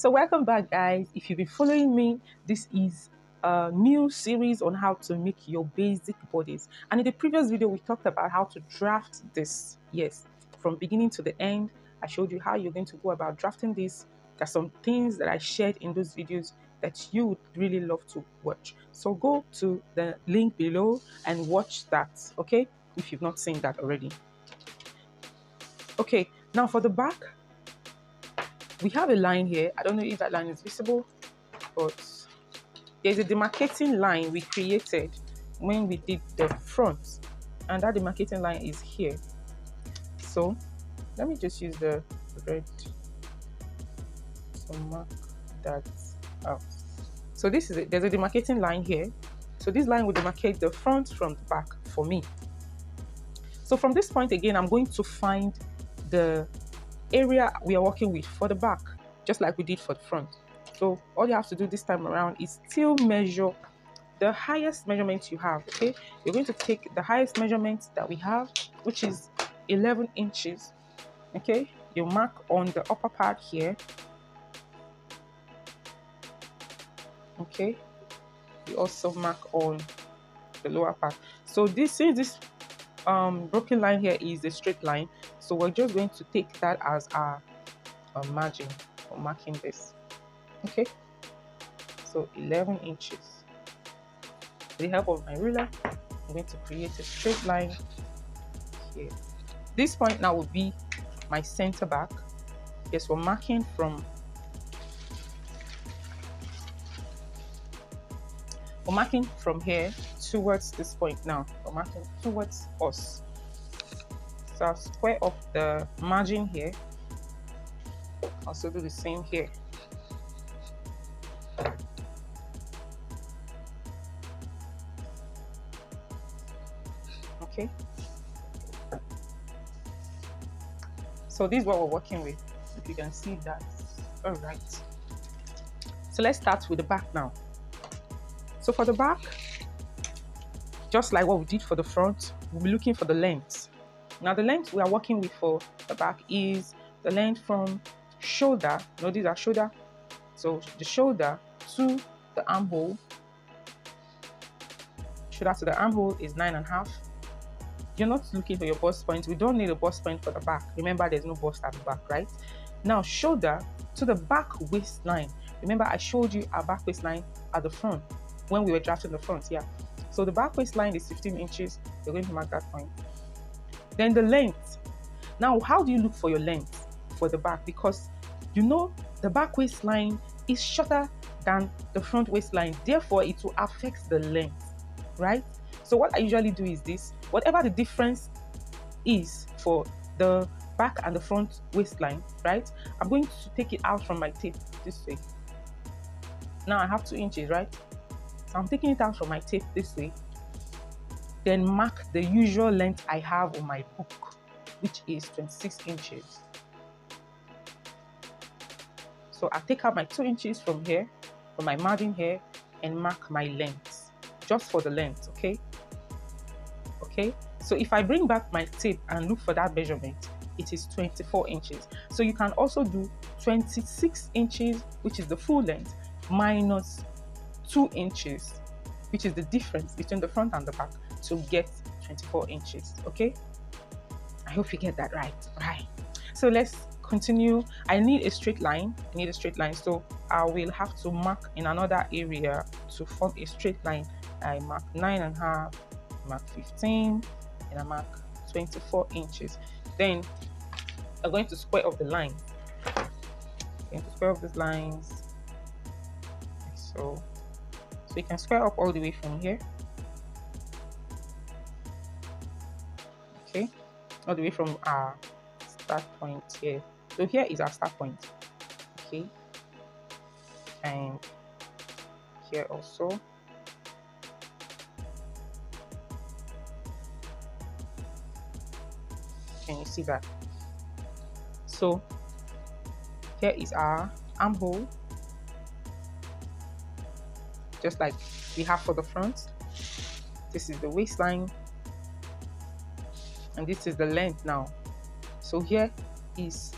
So welcome back, guys. If you've been following me, this is a new series on how to make your basic bodies. And in the previous video, we talked about how to draft this. Yes, from beginning to the end, I showed you how you're going to go about drafting this. There's some things that I shared in those videos that you would really love to watch. So go to the link below and watch that, okay? If you've not seen that already. Okay, now for the back, we have a line here. I don't know if that line is visible, but there's a demarcating line we created when we did the front, and that demarcating line is here. So let me just use the red to mark that out. So this is it. There's a demarcating line here. So this line will demarcate the front from the back for me. So from this point again, I'm going to find the area we are working with for the back, just like we did for the front. So all you have to do this time around is still measure the highest measurement you have. Okay, you're going to take the highest measurement that we have, which is 11 inches. Okay, you mark on the upper part here. Okay, you also mark on the lower part. So since this broken line here is a straight line, so we're just going to take that as our margin for marking this. Okay, so 11 inches. With the help of my ruler, I'm going to create a straight line here. This point now will be my center back. Yes, we're marking from here towards this point now. We're marking towards us. So I'll square off the margin here. Also do the same here. Okay. So this is what we're working with. If you can see that. All right. So let's start with the back now. So for the back, just like what we did for the front, we'll be looking for the length. Now the length we are working with for the back is the length from shoulder. No, these are shoulder. So the shoulder to the armhole. Shoulder to the armhole is 9.5. You're not looking for your bust point. We don't need a bust point for the back. Remember, there's no bust at the back, right? Now shoulder to the back waistline. Remember, I showed you our back waistline at the front when we were drafting the front. Yeah. So the back waistline is 15 inches. You're going to mark that point. Then the length. Now, how do you look for your length for the back? Because you know the back waistline is shorter than the front waistline. Therefore, it will affect the length, right? So what I usually do is this. Whatever the difference is for the back and the front waistline, right? I'm going to take it out from my tape this way. Now I have 2 inches, right? So I'm taking it out from my tape this way. Then mark the usual length I have on my book, which is 26 inches. So I take out my 2 inches from here, from my margin here, and mark my length, just for the length, okay? Okay, so if I bring back my tape and look for that measurement, it is 24 inches. So you can also do 26 inches, which is the full length, minus 2 inches, which is the difference between the front and the back, to get 24 inches. Okay, I hope you get that right. Right, so let's continue. I need a straight line. So I will have to mark in another area to form a straight line. I mark 9.5, mark 15, and I mark 24 inches. Then I'm going to square off the line. I'm going to square off these lines. So you can square up all the way from here. Okay, all the way from our start point here. So here is our start point. Okay, and here also. Can you see that? So here is our armhole, just like we have for the front. This is the waistline, and this is the length now. So here is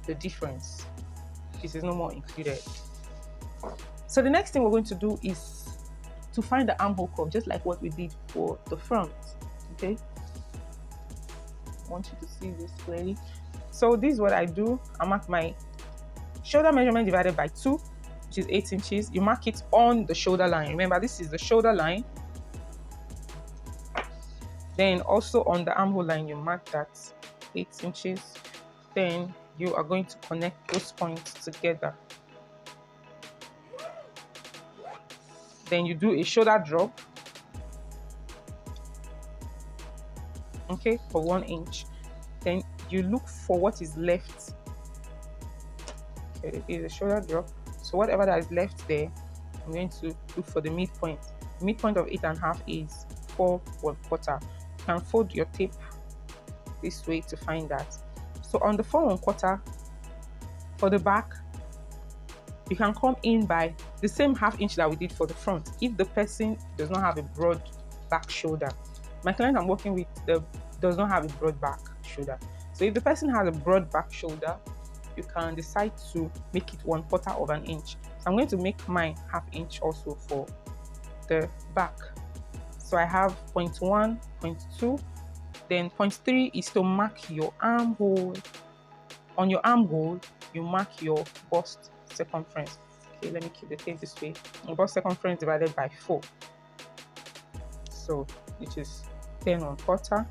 the difference piece is no more included. So the next thing we're going to do is to find the armhole curve, just like what we did for the front. Okay, I want you to see this clearly. So this is what I do. I mark my shoulder measurement divided by 2, which is 8 inches. You mark it on the shoulder line. Remember, this is the shoulder line. Then also on the armhole line, you mark that 8 inches. Then you are going to connect those points together. Then you do a shoulder drop, okay, for 1 inch. Then you look for what is left. Okay, it is a shoulder drop. So whatever that is left there, I'm going to look for the midpoint. The midpoint of 8.5 is 4 1/4. You can fold your tape this way to find that. So on the 4 1/4 for the back, you can come in by the same 1/2 inch that we did for the front if the person does not have a broad back shoulder. My client I'm working with does not have a broad back shoulder. So if the person has a broad back shoulder, you can decide to make it 1/4 of an inch. So I'm going to make mine 1/2 inch also for the back. So I have 0.1, 0.2, then 0.3 is to mark your armhole. On your armhole, you mark your bust circumference. Okay, let me keep the tape this way. Bust circumference divided by 4. So which is 10 1/4.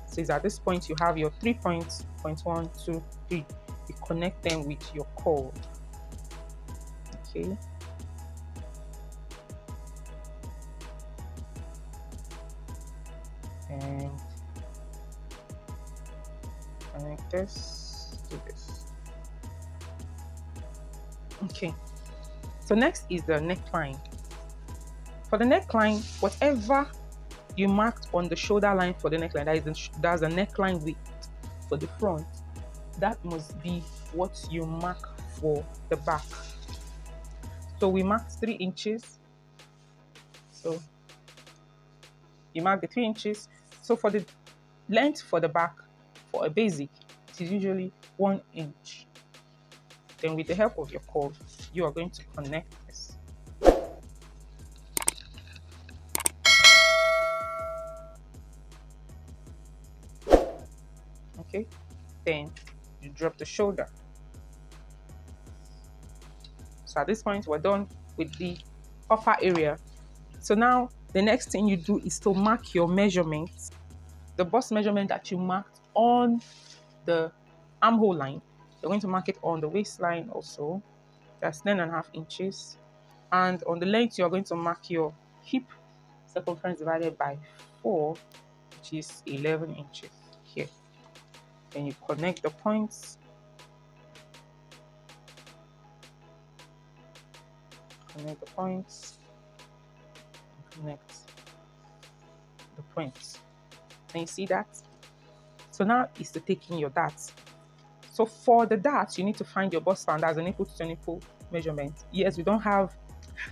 So it's at this point you have your 3 points, 0.1, 2, 3. You connect them with your cord. Okay. And connect this to this. Okay. So next is the neckline. For the neckline, whatever you marked on the shoulder line for the neckline, that's the neckline width for the front, that must be what you mark for the back. So we marked 3 inches. So you mark the 3 inches. So for the length for the back, for a basic, it is usually 1 inch. Then with the help of your cord, you are going to connect this. Okay, then you drop the shoulder. So at this point, we're done with the upper area. So now the next thing you do is to mark your measurements. The bust measurement that you marked on the armhole line, you're going to mark it on the waistline also. That's 10.5 inches. And on the length, you're going to mark your hip circumference divided by 4, which is 11 inches here. Then you connect the points. Connect the points. Connect the points. Can you see that? So now is to take in your darts. So for the darts, you need to find your bust span. That's a nipple to nipple measurement. Yes, we don't have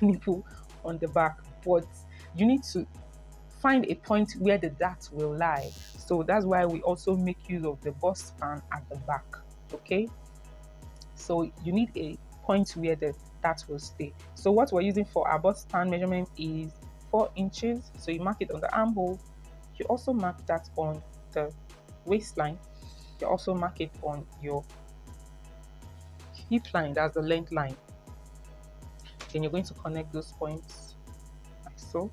nipple on the back, but you need to find a point where the dart will lie. So that's why we also make use of the bust span at the back. Okay, so you need a point where the dart will stay. So what we're using for our bust span measurement is 4 inches. So you mark it on the armhole. You also mark that on the waistline. You also mark it on your hip line, that's the length line. Then you're going to connect those points like so.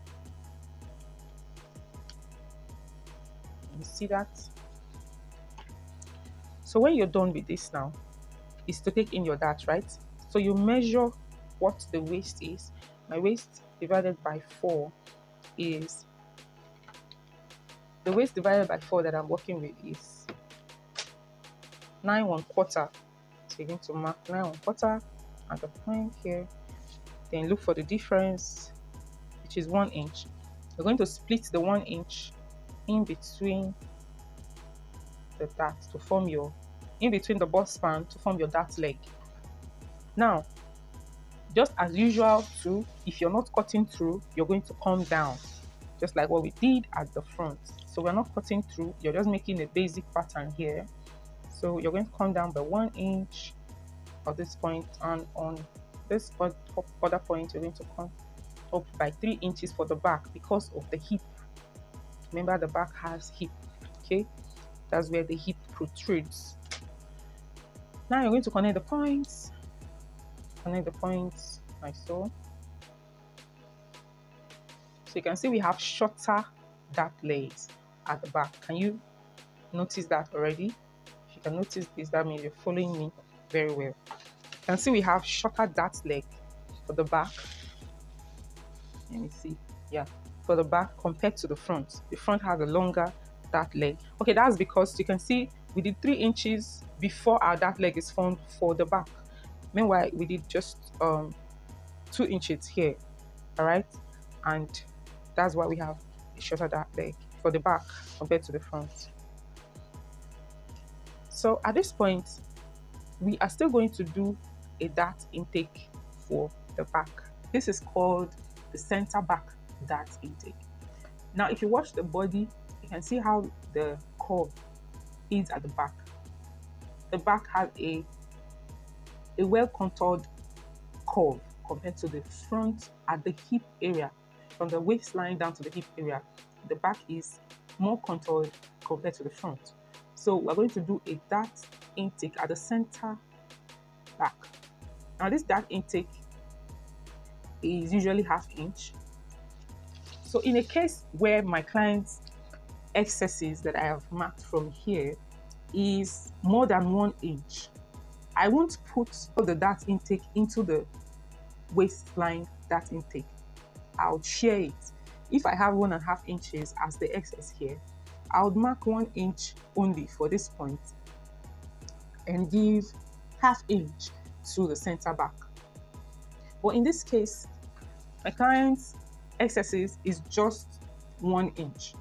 You see that? So when you're done with this now, is to take in your dart, right? So you measure what the waist is. My waist divided by 4 is, the waist divided by 4 that I'm working with is 9 1/4. So you're going to mark 9 1/4 at the point here. Then look for the difference, which is 1 inch. You're going to split the 1 inch in between the dart to form your, in between the bust span to form your dart leg. Now, just as usual too, if you're not cutting through, you're going to come down, just like what we did at the front. So we're not cutting through, you're just making a basic pattern here. So you're going to come down by 1 inch, at this point, and on this border point, you're going to come up by 3 inches for the back because of the hip. Remember, the back has hip. Okay, that's where the hip protrudes. Now you're going to connect the points. Connect the points like so. So you can see we have shorter dart legs at the back. Can you notice that already? If you can notice this, that means you're following me very well. You can see we have shorter dart leg for the back. Let me see. Yeah, for the back compared to the front. The front has a longer dart leg. Okay, that's because you can see we did 3 inches before our dart leg is formed for the back. Meanwhile, we did just 2 inches here. All right, and that's why we have a shorter dart leg for the back compared to the front. So at this point, we are still going to do a dart intake for the back. This is called the center back dart intake. Now, if you watch the body, you can see how the curve is at the back. The back has a well contoured curve compared to the front at the hip area. From the waistline down to the hip area, the back is more contoured compared to the front. So we're going to do a dart intake at the center back. Now this dart intake is usually 1/2 inch. So in a case where my client's excesses that I have marked from here is more than 1 inch, I won't put all the dart intake into the waistline dart intake. I'll share it. If I have 1.5 inches as the excess here, I would mark 1 inch only for this point and give 1/2 inch to the center back. But in this case, my client's excesses is just 1 inch.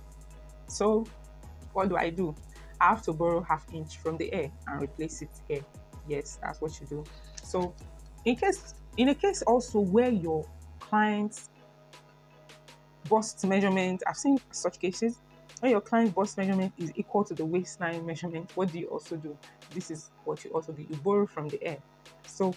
So what do? I have to borrow 1/2 inch from the air and replace it here. Yes, that's what you do. So in a case also where your client's bust measurement, I've seen such cases when your client's bust measurement is equal to the waistline measurement, what do you also do? This is what you also do. You borrow from the air. So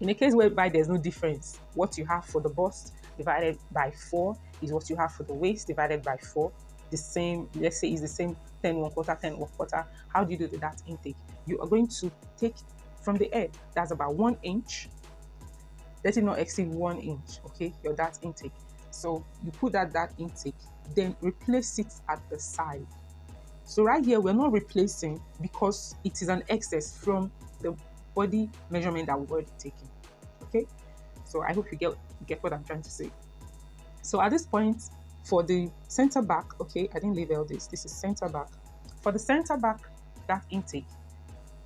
in a case whereby there's no difference, what you have for the bust divided by 4 is what you have for the waist divided by 4. The same, let's say is the same 10 1/4, 10 1/4. How do you do the dart intake? You are going to take from the air, that's about 1 inch. Let it not exceed 1 inch, okay? Your dart intake. So you put that dart intake, then replace it at the side. So right here, we're not replacing because it is an excess from the body measurement that we've already taken, okay? So I hope you get what I'm trying to say. So at this point, for the center back, okay, I didn't label this. This is center back. For the center back dart intake,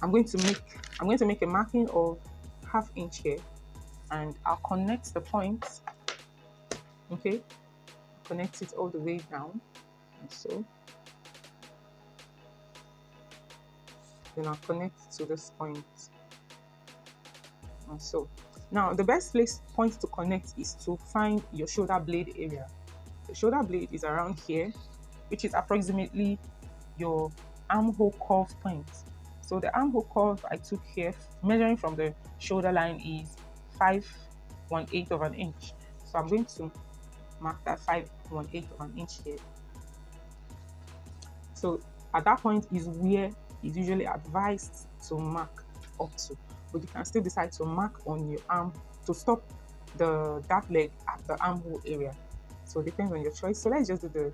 I'm going to make a marking of 1/2 inch here, and I'll connect the points. Okay, connect it all the way down, and so. Then I'll connect to this point, and so. Now, the best point to connect is to find your shoulder blade area. The shoulder blade is around here, which is approximately your armhole curve point. So the armhole curve I took here, measuring from the shoulder line, is 5/1/8 of an inch. So I'm going to mark that 5/1/8 of an inch here. So at that point is where it's usually advised to mark up to, but you can still decide to mark on your arm to stop the dart leg at the armhole area. So it depends on your choice. So let's just do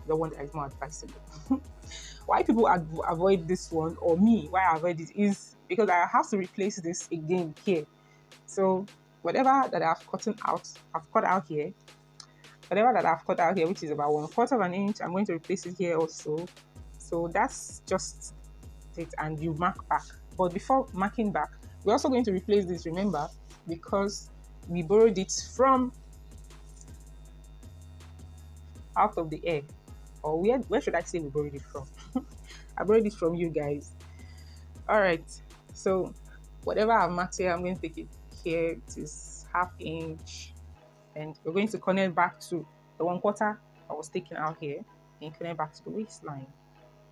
the one that is more advisable. Why people avoid this one, or me, why I avoid it, is because I have to replace this again here. So whatever that I've cut out here, which is about 1/4 of an inch, I'm going to replace it here also. So that's just it, and you mark back. But before marking back, we're also going to replace this, remember, because we borrowed it from out of the air. Or where should I say we borrowed it from? I borrowed it from you guys. All right, so whatever I've marked here, I'm going to take it here. It is 1/2 inch, and we're going to connect back to the 1/4 I was taking out here, and connect back to the waistline,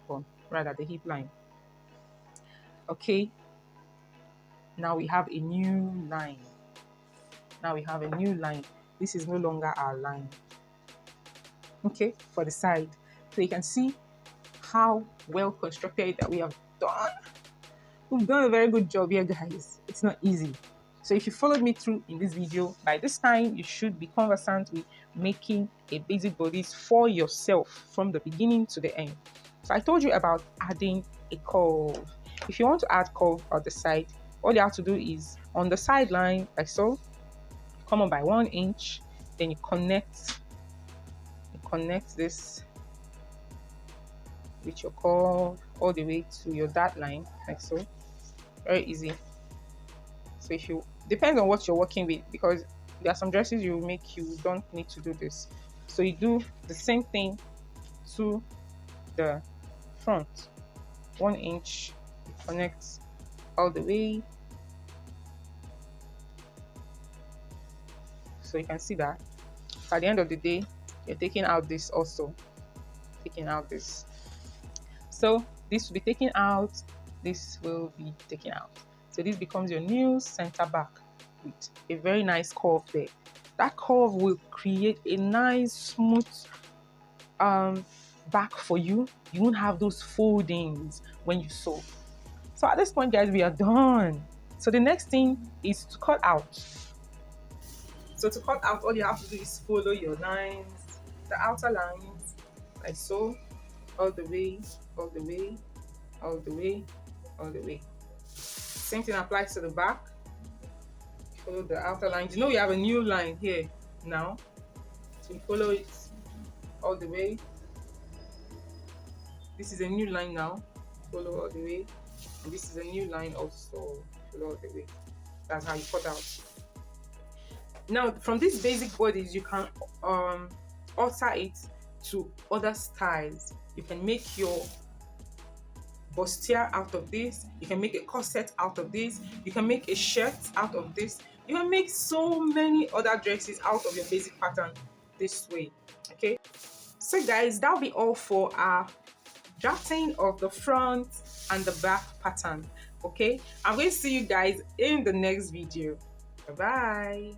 or rather the hip line. Okay, Now we have a new line. Now we have a new line. This is no longer our line. Okay, for the side. So you can see how well constructed that we have done. We've done a very good job here, guys. It's not easy. So if you followed me through in this video, by this time you should be conversant with making a basic bodice for yourself from the beginning to the end. So I told you about adding a curve. If you want to add curve on the side, all you have to do is on the sideline, like so, come on by 1 inch, then you connect this with your curve all the way to your dart line, like so. Very easy. So if you depends on what you're working with, because there are some dresses you make you don't need to do this. So you do the same thing to the front. 1 inch, you connect all the way. So you can see that. So at the end of the day, you're taking out this also. Taking out this. So this will be taken out, this will be taken out. So this becomes your new center back with a very nice curve there. That curve will create a nice smooth back for you. You won't have those foldings when you sew. So at this point, guys, we are done. So the next thing is to cut out. So to cut out, all you have to do is follow your lines, the outer lines, like so, all the way, all the way, all the way, all the way. Same thing applies to the back. Follow the outer lines. You know we have a new line here now. So we follow it all the way. This is a new line now. Follow all the way. And this is a new line also. Follow all the way. That's how you cut out. Now from these basic bodies, you can alter it to other styles. You can make your bustier out of this, you can make a corset out of this, you can make a shirt out of this, you can make so many other dresses out of your basic pattern this way. Okay, so guys, that'll be all for our drafting of the front and the back pattern. Okay, I'm going to see you guys in the next video. Bye bye.